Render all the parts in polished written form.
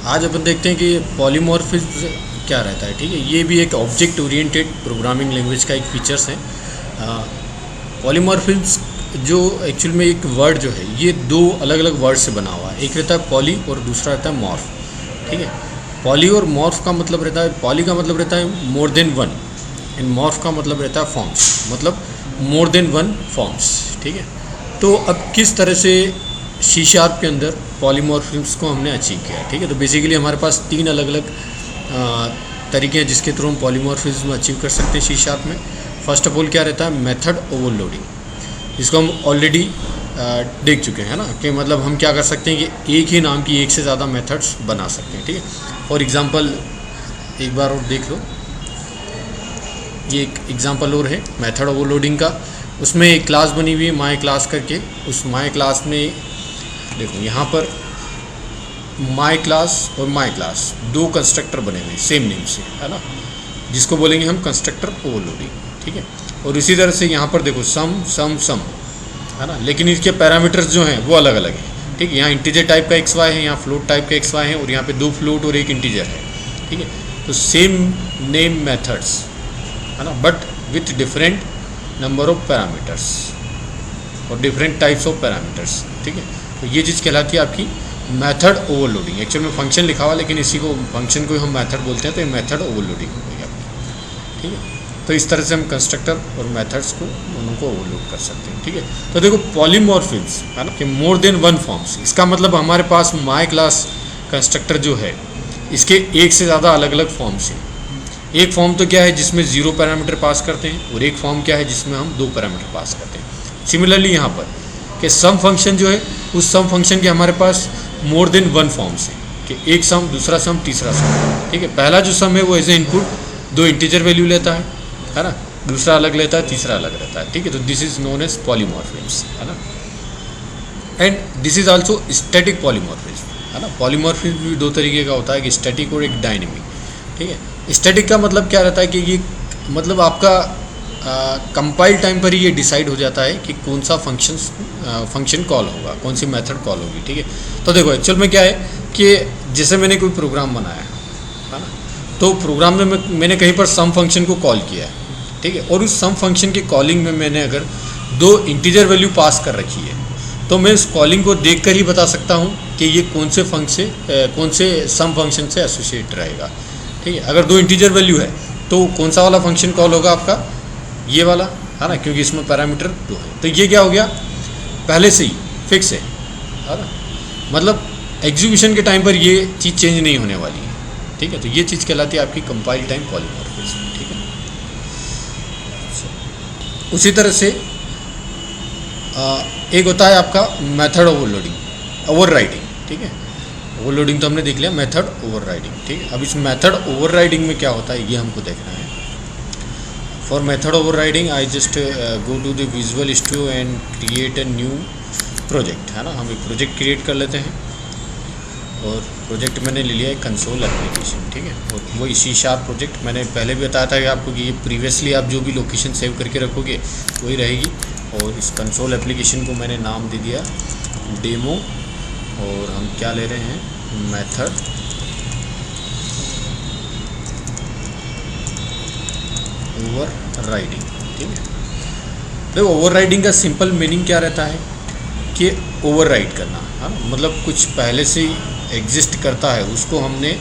आज अपन देखते हैं कि पॉलीमॉर्फिज्म क्या रहता है। ठीक है, ये भी एक ऑब्जेक्ट ओरिएंटेड प्रोग्रामिंग लैंग्वेज का एक फीचर्स है। पॉलीमॉर्फिज्म जो एक्चुअल में एक वर्ड जो है ये दो अलग अलग वर्ड से बना हुआ है। एक रहता है पॉली और दूसरा रहता है मॉर्फ। ठीक है, पॉली और मॉर्फ का मतलब रहता है, पॉली का मतलब रहता है more than one and morph का मतलब रहता है फॉर्म्स, मतलब मोर देन वन फॉर्म्स। ठीक है, तो अब किस तरह से सी शार्प के अंदर पॉलीमॉर्फिज्म को हमने अचीव किया। ठीक है, तो बेसिकली हमारे पास तीन अलग अलग तरीके हैं जिसके थ्रू हम पॉलीमॉर्फिज्म अचीव कर सकते हैं सी शार्प में। फर्स्ट ऑफ ऑल क्या रहता है, मेथड ओवरलोडिंग, जिसको हम ऑलरेडी देख चुके हैं ना, कि मतलब हम क्या कर सकते हैं कि एक ही नाम की एक से ज़्यादा मेथड्स बना सकते हैं। ठीक है, फॉर एग्जांपल एक बार और देख लो, ये एक एग्जांपल और है मेथड ओवरलोडिंग का। उसमें एक क्लास बनी हुई है माय क्लास करके। उस माय क्लास में देखो यहाँ पर माय क्लास और माय क्लास दो कंस्ट्रक्टर बने हुए सेम नेम से, है ना, जिसको बोलेंगे हम कंस्ट्रक्टर ओवरलोडिंग। ठीक है, और इसी तरह से यहाँ पर देखो सम सम सम, है ना, लेकिन इसके पैरामीटर्स जो हैं वो अलग अलग हैं। ठीक है, यहाँ इंटीजर टाइप का एक्स वाई है, यहाँ फ्लोट टाइप का एक्स वाई है, और यहाँ पे दो फ्लोट और एक इंटीजर है। ठीक है, तो सेम नेम मेथड्स, है ना, but with different number of parameters और डिफरेंट टाइप्स ऑफ पैरामीटर्स। ठीक है, तो ये चीज़ कहलाती है आपकी मेथड ओवरलोडिंग। एक्चुअल में फंक्शन लिखा हुआ, लेकिन इसी को फंक्शन को हम मेथड बोलते हैं, तो ये मेथड ओवरलोडिंग हो गई आपकी। ठीक है, तो इस तरह से हम कंस्ट्रक्टर और मेथड्स को दोनों को ओवरलोड कर सकते हैं। ठीक है, तो देखो पॉलीमॉर्फिज्म, है ना, कि मोर देन वन फॉर्म्स, इसका मतलब हमारे पास माय क्लास कंस्ट्रक्टर जो है इसके एक से ज़्यादा अलग अलग फॉर्म्स हैं। एक फॉर्म तो क्या है जिसमें 0 पैरामीटर पास करते हैं, और एक फॉर्म क्या है जिसमें हम 2 पैरामीटर पास करते हैं। सिमिलरली यहाँ पर कि सम फंक्शन जो है, उस सम फंक्शन के हमारे पास मोर देन वन फॉर्म्स है, कि एक सम, दूसरा सम, तीसरा सम। ठीक है, पहला जो सम है वो as a input 2 integer value लेता है ना, दूसरा अलग लेता है, तीसरा अलग रहता है। ठीक है, तो this is known as polymorphism, है ना, and this is also static polymorphism, है ना। पॉलीमॉर्फिज्म भी दो तरीके का होता है, कि स्टैटिक और एक डायनेमिक। ठीक है, स्टैटिक का मतलब क्या रहता है कि ये मतलब आपका कंपाइल टाइम पर ही ये डिसाइड हो जाता है कि कौन सा फंक्शन कॉल होगा, कौन सी मेथड कॉल होगी। ठीक है, तो देखो एक्चुअल में क्या है कि जैसे मैंने कोई प्रोग्राम बनाया है ना, तो प्रोग्राम में मैंने कहीं पर सम फंक्शन को कॉल किया है। ठीक है, और उस सम फंक्शन के कॉलिंग में मैंने अगर 2 इंटीजर वैल्यू पास कर रखी है, तो मैं उस कॉलिंग को देखकर ही बता सकता हूँ कि ये कौन से सम फंक्शन से एसोसिएट रहेगा। ठीक है, अगर 2 इंटीजर वैल्यू है तो कौन सा वाला फंक्शन कॉल होगा आपका, ये वाला, है ना, क्योंकि इसमें पैरामीटर 2 है। तो ये क्या हो गया, पहले से ही फिक्स है ना, मतलब एग्जीक्यूशन के टाइम पर ये चीज़ चेंज नहीं होने वाली है। ठीक है, तो ये चीज़ कहलाती है आपकी कंपाइल टाइम पॉलीमॉर्फिज्म। ठीक है, उसी तरह से एक होता है आपका मेथड ओवरलोडिंग, ओवरराइडिंग। ठीक है, ओवरलोडिंग तो हमने देख लिया, मेथड ओवरराइडिंग। ठीक है, अब इस मेथड ओवरराइडिंग में क्या होता है ये हमको देखना है। For method overriding I just go to the visual studio and create a new project, है ना। हम एक प्रोजेक्ट क्रिएट कर लेते हैं, और प्रोजेक्ट मैंने ले लिया है कंसोल एप्लीकेशन। ठीक है, और वो सी शार्प प्रोजेक्ट मैंने पहले भी बताया था कि आपको कि ये प्रीवियसली आप जो भी लोकेशन सेव करके रखोगे वही रहेगी। और इस कंसोल एप्लीकेशन को मैंने नाम दे दिया डेमो, और हम क्या ले रहे हैं, मेथड ओवरराइडिंग। ठीक है, देखो ओवरराइडिंग का सिंपल मीनिंग क्या रहता है कि ओवरराइड करना, है ना, मतलब कुछ पहले से एग्जिस्ट करता है उसको हमने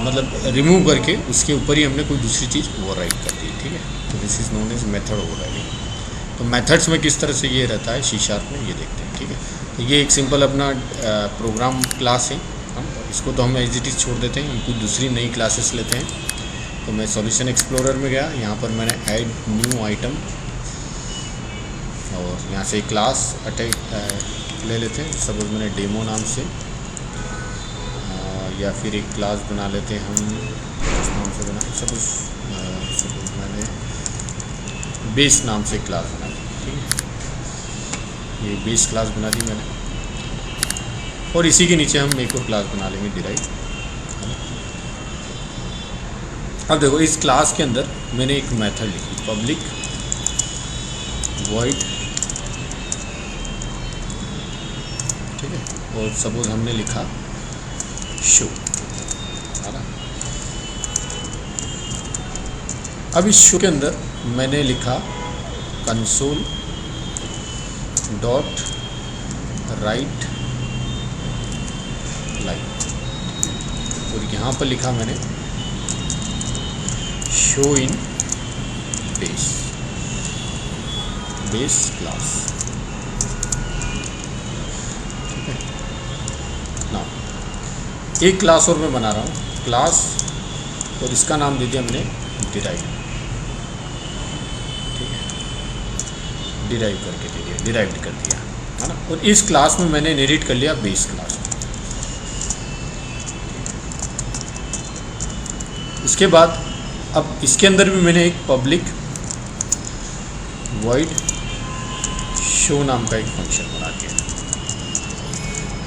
मतलब रिमूव करके उसके ऊपर ही हमने कोई दूसरी चीज़ ओवरराइड कर दी। ठीक है, तो this is known as method overriding. तो मेथड्स में किस तरह से ये रहता है सी शार्प में, ये देखते हैं। ठीक है, तो ये एक सिंपल अपना प्रोग्राम क्लास है, इसको तो हम एज इट इज़ छोड़ देते हैं, हम कुछ दूसरी नई क्लासेस लेते हैं। तो मैं सॉल्यूशन एक्सप्लोरर में गया, यहाँ पर मैंने ऐड न्यू आइटम, और यहाँ से क्लास अटैक ले लेते हैं। सपोज मैंने डेमो नाम से, या फिर एक क्लास बना लेते हैं हम, किस नाम से बना, सपोज मैंने बेस नाम से क्लास बना दी। ठीक है, ये बेस क्लास बना दी मैंने, और इसी के नीचे हम एक और क्लास बना लेंगे डिराइव। अब देखो इस क्लास के अंदर मैंने एक मेथड लिखी, पब्लिक वॉइड। ठीक है, और सपोज हमने लिखा शो, है ना। अब इस शो के अंदर मैंने लिखा कंसोल डॉट राइट लाइन, और यहाँ पर लिखा मैंने शो इन बेस क्लास, ठीक है ना। एक क्लास और मैं बना रहा हूँ क्लास, और इसका नाम दे दिया मैंने डिराइव, ठीक है, डिराइव करके दे दिया, डिराइव्ड कर दिया, है ना। और इस क्लास में मैंने इनहेरिट कर लिया बेस क्लास में। उसके बाद अब इसके अंदर भी मैंने एक पब्लिक वॉइड शो नाम का एक फंक्शन बना दिया,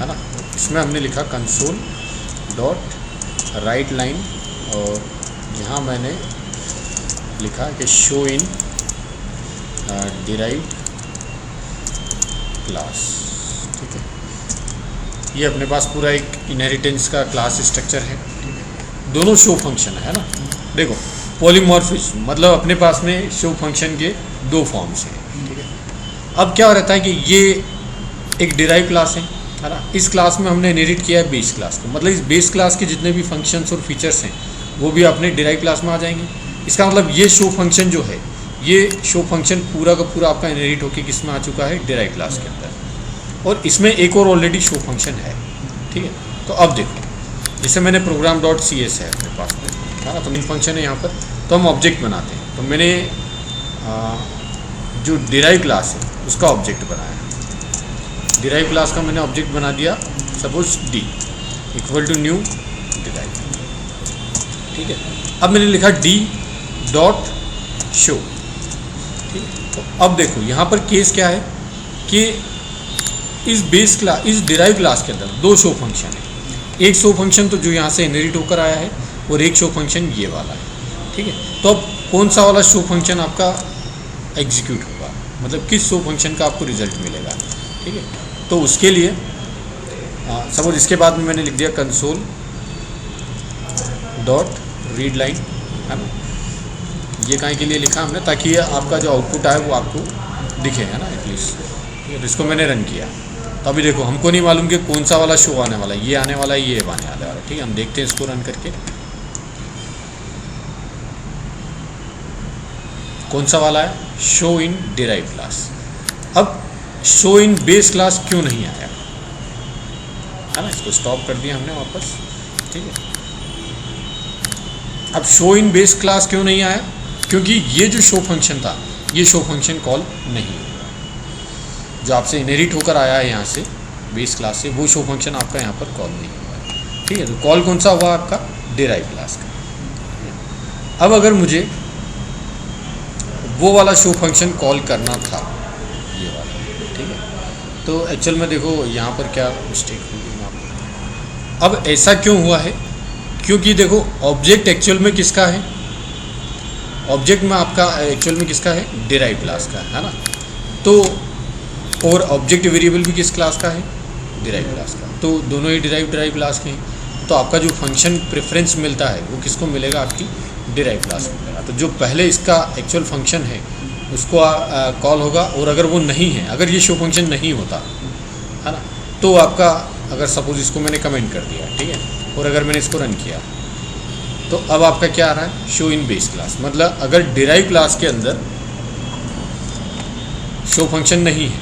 है ना। इसमें हमने लिखा कंसोल डॉट राइट लाइन, और यहाँ मैंने लिखा कि शो इन डिराइव्ड क्लास, ठीक है। ये अपने पास पूरा एक इनहेरिटेंस का क्लास स्ट्रक्चर है, ठीक है। दोनों शो फंक्शन है ना। देखो पॉलीमॉर्फिज्म मतलब अपने पास में शो फंक्शन के दो फॉर्म्स हैं, ठीक है। अब क्या रहता है कि ये एक डिराइव क्लास है ना। इस क्लास में हमने इनहेरिट किया है बेस क्लास को, मतलब इस बेस क्लास के जितने भी फंक्शंस और फीचर्स हैं वो भी अपने डिराइव क्लास में आ जाएंगे। इसका मतलब ये शो फंक्शन जो है, ये शो फंक्शन पूरा का पूरा आपका इनहेरिट होकर किस में आ चुका है, डिराइव क्लास के अंदर। और इसमें एक और ऑलरेडी शो फंक्शन है, ठीक है। तो अब देखो, जैसे मैंने प्रोग्राम डॉट सी एस है अपने पास में, है ना, तो मेन फंक्शन है यहाँ पर, तो हम ऑब्जेक्ट बनाते हैं। तो मैंने जो डिराइव क्लास है उसका ऑब्जेक्ट बनाया, डिराइव क्लास का मैंने ऑब्जेक्ट बना दिया, suppose D equal to new derive, ठीक है। अब मैंने लिखा डी डॉट शो, ठीक है। तो अब देखो यहाँ पर केस क्या है कि इस बेस क्लास, इस डिराइव क्लास के अंदर दो शो फंक्शन है। एक शो फंक्शन तो जो यहाँ से इनहेरिट होकर आया है, और एक शो फंक्शन ये वाला है, ठीक है। तो अब कौन सा वाला शो फंक्शन आपका एग्जीक्यूट होगा, मतलब किस शो फंक्शन का आपको रिजल्ट मिलेगा, ठीक है। तो उसके लिए सपोज इसके बाद में मैंने लिख दिया कंसोल डॉट रीड लाइन, है ना। ये काहे के लिए लिखा हमने, ताकि ये आपका जो आउटपुट आए वो आपको दिखे, है ना, एटलीस्ट, ठीक है। तो इसको मैंने रन किया, तो अभी देखो हमको नहीं मालूम कि कौन सा वाला शो आने वाला है, ये आने वाला है, ये आने वाला है, ठीक है। हम देखते हैं इसको रन करके कौन सा वाला है, शो इन डिराइव क्लास। अब शो इन बेस क्लास क्यों नहीं आया, है ना, इसको स्टॉप कर दिया हमने वापस, ठीक है। अब शो इन बेस क्लास क्यों नहीं आया, क्योंकि ये जो शो फंक्शन था, ये शो फंक्शन कॉल नहीं हुआ, जो आपसे इनहेरिट होकर आया है यहाँ से बेस क्लास से, वो शो फंक्शन आपका यहाँ पर कॉल नहीं हुआ है, ठीक है। तो कॉल कौन सा हुआ आपका, डिराइव क्लास का। अब अगर मुझे वो वाला शो फंक्शन कॉल करना था, ये वाला, ठीक है, तो एक्चुअल में देखो यहाँ पर क्या मिस्टेक होगी। अब ऐसा क्यों हुआ है, क्योंकि देखो ऑब्जेक्ट एक्चुअल में किसका है, ऑब्जेक्ट में आपका एक्चुअल में किसका है, डिराइव क्लास का है ना। तो और ऑब्जेक्ट वेरिएबल भी किस क्लास का है, डिराइव क्लास का। तो दोनों ही डिराइव क्लास के हैं। तो आपका जो फंक्शन प्रेफरेंस मिलता है वो किसको मिलेगा, आपकी डिराइव क्लास में मिलेगा। तो जो पहले इसका एक्चुअल फंक्शन है उसको कॉल होगा, और अगर वो नहीं है, अगर ये शो फंक्शन नहीं होता, है ना, तो आपका, अगर सपोज इसको मैंने कमेंट कर दिया, ठीक है, और अगर मैंने इसको रन किया, तो अब आपका क्या आ रहा है, शो इन बेस क्लास। मतलब अगर डिराइव क्लास के अंदर शो फंक्शन नहीं है,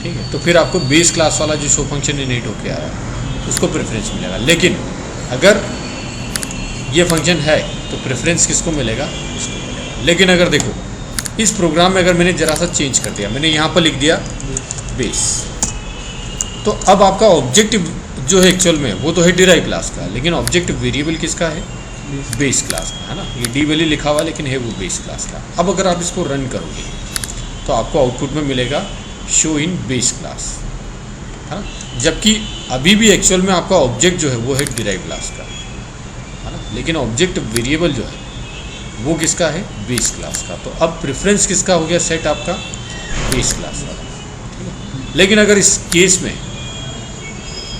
ठीक है, तो फिर आपको बेस क्लास वाला जो शो फंक्शन इनहेरिट होकर आया है उसको प्रेफरेंस मिलेगा। लेकिन अगर ये फंक्शन है तो प्रेफरेंस किसको मिलेगा, इसको मिलेगा। लेकिन अगर देखो इस प्रोग्राम में अगर मैंने ज़रा सा चेंज कर दिया, मैंने यहाँ पर लिख दिया बेस, तो अब आपका ऑब्जेक्ट जो है एक्चुअल में वो तो है डिराइव क्लास का, लेकिन ऑब्जेक्ट वेरिएबल किसका है, बेस क्लास का, है ना। ये डी वैल्यू लिखा हुआ लेकिन है वो बेस क्लास का। अब अगर आप इसको रन करोगे तो आपको आउटपुट में मिलेगा शो इन बेस क्लास, है ना। जबकि अभी भी एक्चुअल में आपका ऑब्जेक्ट जो है वो है डिराइव क्लास का, है ना, लेकिन ऑब्जेक्ट वेरिएबल जो है वो किसका है, बेस क्लास का। तो अब प्रेफरेंस किसका हो गया सेट, आपका बेस क्लास वाला, ठीक है। लेकिन अगर इस केस में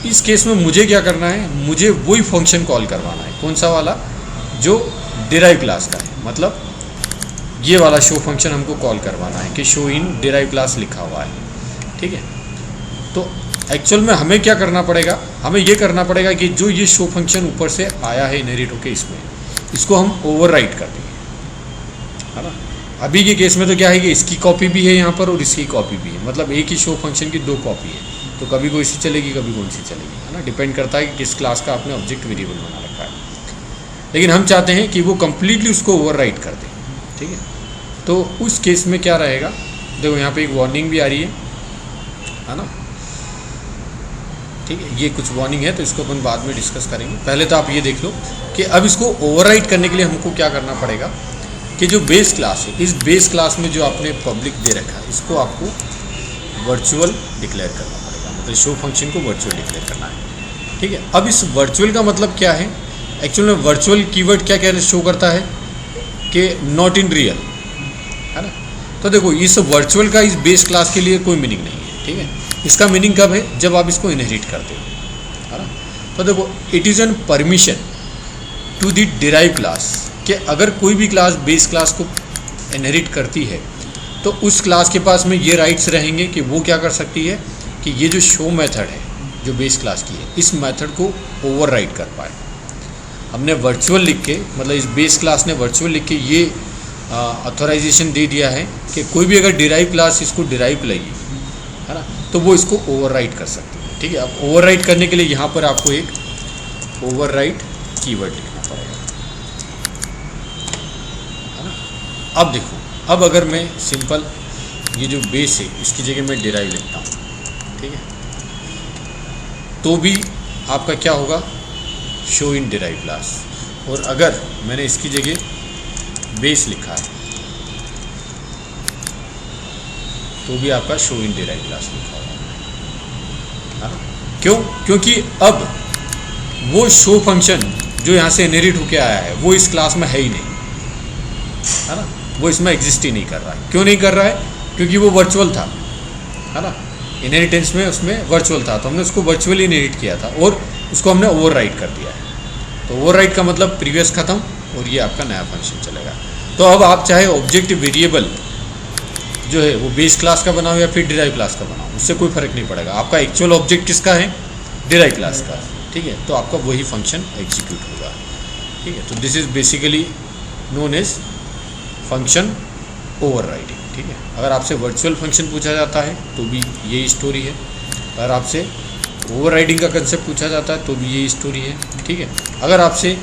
इस केस में मुझे क्या करना है, मुझे वही फंक्शन कॉल करवाना है। कौन सा वाला? जो डिराइव क्लास का है, मतलब ये वाला शो फंक्शन हमको कॉल करवाना है कि शो इन डिराइव क्लास लिखा हुआ है, ठीक है। तो एक्चुअल में हमें क्या करना पड़ेगा, हमें ये करना पड़ेगा कि जो ये शो फंक्शन ऊपर से आया है इनहेरिट होके इसमें, इसको हम ओवरराइट कर देंगे, है ना। अभी के केस में तो क्या है कि इसकी कॉपी भी है यहाँ पर और इसकी कॉपी भी है, मतलब एक ही शो फंक्शन की 2 कॉपी है। तो कभी कोई सी चलेगी, कभी कौन सी चलेगी, है ना। डिपेंड करता है कि किस क्लास का आपने ऑब्जेक्ट वेरिएबल बना रखा है। लेकिन हम चाहते हैं कि वो कंप्लीटली उसको ओवरराइट कर दें, ठीक है। तो उस केस में क्या रहेगा, देखो यहाँ पे एक वार्निंग भी आ रही है ना, ठीक है। ये कुछ वार्निंग है तो इसको अपन बाद में डिस्कस करेंगे। पहले तो आप ये देख लो कि अब इसको ओवरराइट करने के लिए हमको क्या करना पड़ेगा कि जो बेस क्लास है, इस बेस क्लास में जो आपने पब्लिक दे रखा है, इसको आपको वर्चुअल डिक्लेयर करना पड़ेगा, मतलब शो फंक्शन को वर्चुअल डिक्लेयर करना है, ठीक है। अब इस वर्चुअल का मतलब क्या है, एक्चुअल में वर्चुअल कीवर्ड क्या क्या शो करता है कि नॉट इन रियल, है ना। तो देखो इस वर्चुअल का इस बेस क्लास के लिए कोई मीनिंग नहीं है, ठीक है। इसका मीनिंग कब है, जब आप इसको इनहेरिट करते हो, है ना। तो देखो it is an permission to the derive class, कि अगर कोई भी क्लास बेस क्लास को इनहेरिट करती है तो उस क्लास के पास में ये राइट्स रहेंगे कि वो क्या कर सकती है कि ये जो शो मेथड है जो बेस क्लास की है, इस मेथड को ओवरराइड कर पाए। हमने वर्चुअल लिख के, मतलब इस बेस क्लास ने वर्चुअल लिख के ये ऑथोराइजेशन दे दिया है कि कोई भी अगर डिराइव क्लास इसको डिराइव लेगी, है ना, तो वो इसको ओवरराइड कर सकती है, ठीक है। अब ओवरराइड करने के लिए यहाँ पर आपको एक ओवरराइड कीवर्ड लिखना पड़ेगा, है ना। अब देखो, अब अगर मैं सिंपल ये जो बेस है इसकी जगह मैं डिराइव लिखता हूँ, ठीक है, तो भी आपका क्या होगा, शो इन डिराइव क्लास। और अगर मैंने इसकी जगह बेस लिखा है तो भी आपका शो इन डिराइव क्लास लिखा होगा, क्यों? क्योंकि अब वो शो फंक्शन जो यहाँ से इनहेरिट होके आया है वो इस क्लास में है ही नहीं, है ना, वो इसमें एग्जिस्ट ही नहीं कर रहा है। क्यों नहीं कर रहा है? क्योंकि वो वर्चुअल था, है ना, इनहेरिटेंस में उसमें वर्चुअल था, तो हमने उसको वर्चुअली इनहेरिट किया था और उसको हमने ओवरराइड कर दिया है। तो ओवरराइड का मतलब प्रीवियस खत्म और ये आपका नया फंक्शन चलेगा। तो अब आप चाहे ऑब्जेक्ट वेरिएबल जो है वो बेस क्लास का बनाओ या फिर डिराइव क्लास का बनाओ, उससे कोई फर्क नहीं पड़ेगा। आपका एक्चुअल ऑब्जेक्ट किसका है? डिराइव क्लास का, ठीक है। तो आपका वही फंक्शन एग्जीक्यूट होगा, ठीक है। तो this is basically known as function overriding, ठीक है। अगर आपसे वर्चुअल फंक्शन पूछा जाता है तो भी यही स्टोरी है, अगर आपसे ओवरराइडिंग का कंसेप्ट पूछा जाता है तो भी यही स्टोरी है, ठीक है। अगर आपसे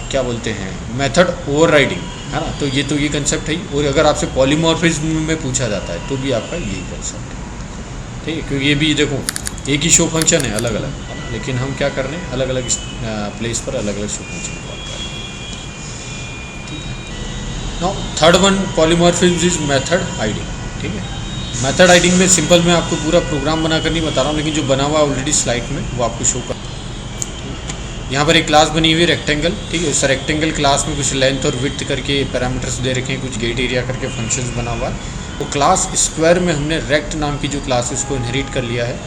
क्या बोलते हैं मेथड ओवरराइडिंग, है ना, तो ये कंसेप्ट है। और अगर आपसे पॉलीमॉर्फिज्म में पूछा जाता है तो भी आपका यही कंसेप्ट है, ठीक है। क्योंकि ये भी देखो एक ही शो फंक्शन है अलग अलग, है ना, लेकिन हम क्या कर रहे हैं, अलग अलग प्लेस पर अलग अलग शो फंक्शन कॉल कर रहे हैं, ठीक है। Now third one polymorphism is method hiding, ठीक है। मेथड हाइडिंग में सिंपल मैं आपको पूरा प्रोग्राम बनाकर नहीं बता रहा हूँ, लेकिन जो बना हुआ है ऑलरेडी स्लाइड में वो आपको शो कर। यहाँ पर एक क्लास बनी हुई है रेक्टेंगल, ठीक है। उस रेक्टेंगल क्लास में कुछ लेंथ और विड्थ करके पैरामीटर्स दे रखे हैं, कुछ गेट एरिया करके फंक्शंस बना हुआ है। तो क्लास स्क्वायर में हमने रेक्ट नाम की जो क्लास है उसको इनहेरिट कर लिया है,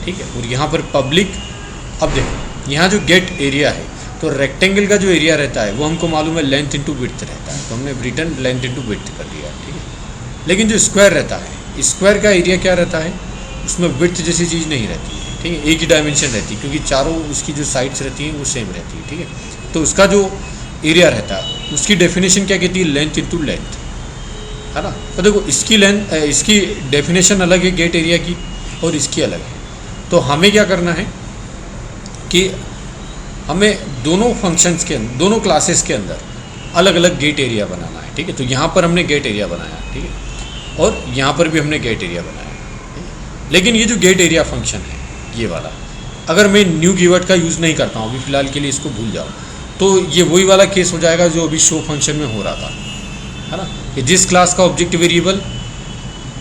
ठीक है। और यहाँ पर पब्लिक, अब देखो यहाँ जो गेट एरिया है, तो रेक्टेंगल का जो एरिया रहता है वो हमको मालूम है लेंथ इंटू विड्थ रहता है, तो हमने रिटर्न लेंथ इंटू विड्थ कर दिया, ठीक है। लेकिन जो स्क्वायर रहता है, स्क्वायर का एरिया क्या रहता है, उसमें विड्थ जैसी चीज़ नहीं रहती है, ठीक है। एक ही डायमेंशन रहती है क्योंकि चारों उसकी जो साइड्स रहती हैं वो सेम रहती है, ठीक है। तो उसका जो एरिया रहता है उसकी डेफिनेशन क्या कहती है, लेंथ इंटू लेंथ, है ना। तो देखो इसकी लेंथ, इसकी डेफिनेशन अलग है गेट एरिया की और इसकी अलग है। तो हमें क्या करना है कि हमें दोनों फंक्शंस के अंदर, दोनों क्लासेस के अंदर अलग अलग गेट एरिया बनाना है, ठीक है। तो यहाँ पर हमने गेट एरिया बनाया, ठीक है, और यहाँ पर भी हमने गेट एरिया बनाया, ठीक है। लेकिन ये जो गेट एरिया फंक्शन है ये वाला, अगर मैं न्यू कीवर्ड का यूज़ नहीं करता हूँ, अभी फ़िलहाल के लिए इसको भूल जाओ, तो ये वही वाला केस हो जाएगा जो अभी शो फंक्शन में हो रहा था, है ना, कि जिस क्लास का ऑब्जेक्ट वेरिएबल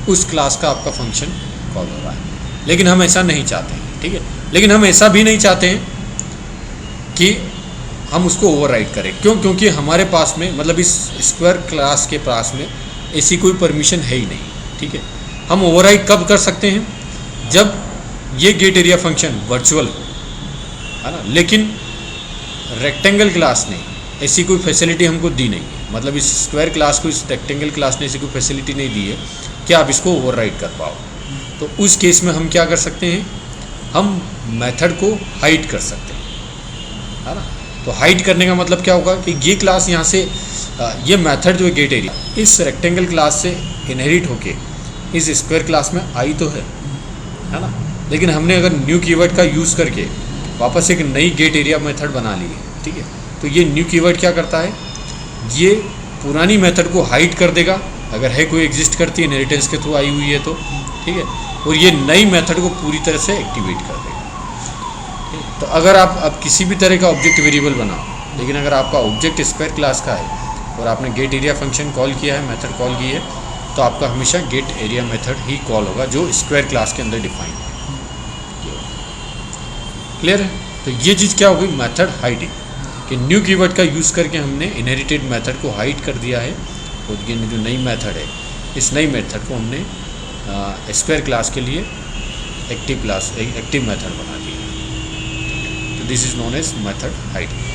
उस क्लास का आपका फंक्शन कॉल हो रहा है। लेकिन हम ऐसा नहीं चाहते हैं, ठीक है। लेकिन हम ऐसा भी नहीं चाहते हैं कि हम उसको ओवरराइड करें। क्यों? क्योंकि हमारे पास में, मतलब इस स्क्वायर क्लास के पास में ऐसी कोई परमिशन है ही नहीं, ठीक है। हम ओवरराइड कब कर सकते हैं? जब ये गेट एरिया फंक्शन वर्चुअल है ना, लेकिन रेक्टेंगल क्लास ने ऐसी कोई फैसिलिटी हमको दी नहीं है, मतलब इस स्क्वायर क्लास को, इस रेक्टेंगल क्लास ने ऐसी कोई फैसिलिटी नहीं दी है कि आप इसको ओवरराइड कर पाओ। तो उस केस में हम क्या कर सकते हैं, हम मेथड को हाइड कर सकते हैं, है ना। तो हाइड करने का मतलब क्या होगा कि ये क्लास यहाँ से ये मेथड जो है गेट एरिया इस रेक्टेंगल क्लास से इनहेरिट होके इस स्क्वायर क्लास में आई तो है ना, लेकिन हमने अगर न्यू कीवर्ड का यूज़ करके वापस एक नई गेट एरिया मेथड बना ली है, ठीक है। तो ये न्यू कीवर्ड क्या करता है, ये पुरानी मेथड को हाइड कर देगा अगर है कोई एग्जिस्ट करती है इनहेरिटेंस के थ्रू आई हुई है तो, ठीक है, और ये नई मेथड को पूरी तरह से एक्टिवेट कर देगा। तो अगर आप अब किसी भी तरह का ऑब्जेक्ट वेरिएबल बनाओ, लेकिन अगर आपका ऑब्जेक्ट स्क्वायर क्लास का है और आपने गेट एरिया फंक्शन कॉल किया है, मेथड कॉल की है, तो आपका हमेशा गेट एरिया मेथड ही कॉल होगा जो स्क्वायर क्लास के अंदर डिफाइन है। क्लियर है। तो ये चीज़ क्या हो गई, मेथड हाइडिंग, कि न्यू कीवर्ड का यूज़ करके हमने इनहेरिटेड मेथड को हाइड कर दिया है, और ये जो नई मेथड है इस नई मेथड को हमने स्क्वायर क्लास के लिए एक्टिव मेथड बना दिया। तो this is known as method hiding.